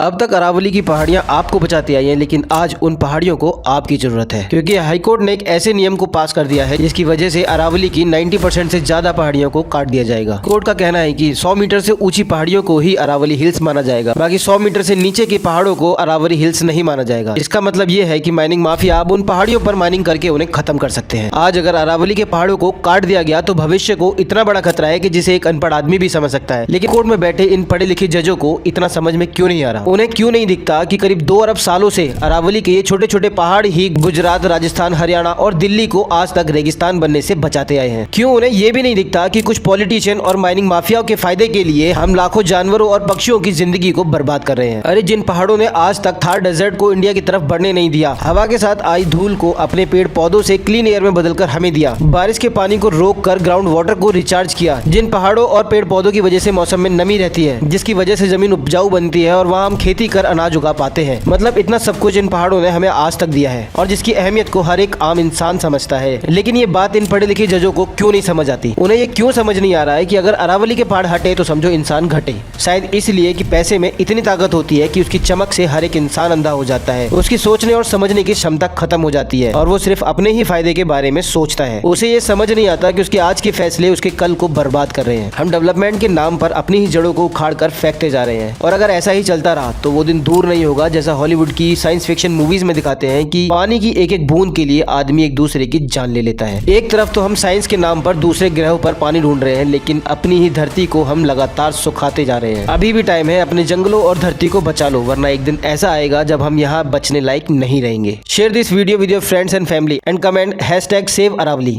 अब तक अरावली की पहाड़ियां आपको बचाती आई हैं, लेकिन आज उन पहाड़ियों को आपकी जरूरत है, क्योंकि हाईकोर्ट ने एक ऐसे नियम को पास कर दिया है जिसकी वजह से अरावली की 90% से ज्यादा पहाड़ियों को काट दिया जाएगा। कोर्ट का कहना है कि 100 मीटर से ऊंची पहाड़ियों को ही अरावली हिल्स माना जाएगा, बाकी 100 मीटर से नीचे के पहाड़ों को अरावली हिल्स नहीं माना जाएगा। इसका मतलब ये है कि माइनिंग माफिया अब उन पहाड़ियों पर माइनिंग करके उन्हें खत्म कर सकते हैं। आज अगर अरावली के पहाड़ों को काट दिया गया तो भविष्य को इतना बड़ा खतरा है कि जिसे एक अनपढ़ आदमी भी समझ सकता है। लेकिन कोर्ट में बैठे इन पढ़े लिखे जजों को इतना समझ में क्यों नहीं आ रहा? उन्हें क्यों नहीं दिखता कि करीब 2 अरब सालों से अरावली के ये छोटे छोटे पहाड़ ही गुजरात, राजस्थान, हरियाणा और दिल्ली को आज तक रेगिस्तान बनने से बचाते आए हैं? क्यों उन्हें ये भी नहीं दिखता कि कुछ पॉलिटिशियन और माइनिंग माफियाओं के फायदे के लिए हम लाखों जानवरों और पक्षियों की जिंदगी को बर्बाद कर रहे हैं? अरे जिन पहाड़ों ने आज तक थार डेजर्ट को इंडिया की तरफ बढ़ने नहीं दिया, हवा के साथ आई धूल को अपने पेड़ पौधों से क्लीन एयर में बदलकर हमें दिया, बारिश के पानी को रोक कर ग्राउंड वाटर को रिचार्ज किया, जिन पहाड़ों और पेड़ पौधों की वजह से मौसम में नमी रहती है, जिसकी वजह से जमीन उपजाऊ बनती है और वहाँ हम खेती कर अनाज उगा पाते हैं। मतलब इतना सब कुछ इन पहाड़ों ने हमें आज तक दिया है और जिसकी अहमियत को हर एक आम इंसान समझता है। लेकिन ये बात इन पढ़े लिखे जजों को क्यों नहीं समझ आती? उन्हें ये क्यों समझ नहीं आ रहा है कि अगर अरावली के पहाड़ हटे तो समझो इंसान घटे? शायद इसलिए कि पैसे में इतनी ताकत होती है कि उसकी चमक से हर एक इंसान अंधा हो जाता है, उसकी सोचने और समझने की क्षमता खत्म हो जाती है और वो सिर्फ अपने ही फायदे के बारे में सोचता है। उसे ये समझ नहीं आता कि उसके आज के फैसले उसके कल को बर्बाद कर रहे हैं। हम डेवलपमेंट के नाम पर अपनी ही जड़ों को उखाड़ कर फेंकते जा रहे हैं और अगर ऐसा ही चलता रहा तो वो दिन दूर नहीं होगा जैसा हॉलीवुड की साइंस फिक्शन मूवीज में दिखाते हैं कि पानी की एक एक बूंद के लिए आदमी एक दूसरे की जान ले लेता है। एक तरफ तो हम साइंस के नाम पर दूसरे ग्रहों पर पानी ढूंढ रहे हैं, लेकिन अपनी ही धरती को हम लगातार सुखाते जा रहे हैं। अभी भी टाइम है, अपने जंगलों और धरती को बचा लो, वरना एक दिन ऐसा आएगा जब हम यहाँ बचने लायक नहीं रहेंगे। Share this video with your friends and family and comment #SaveAravali।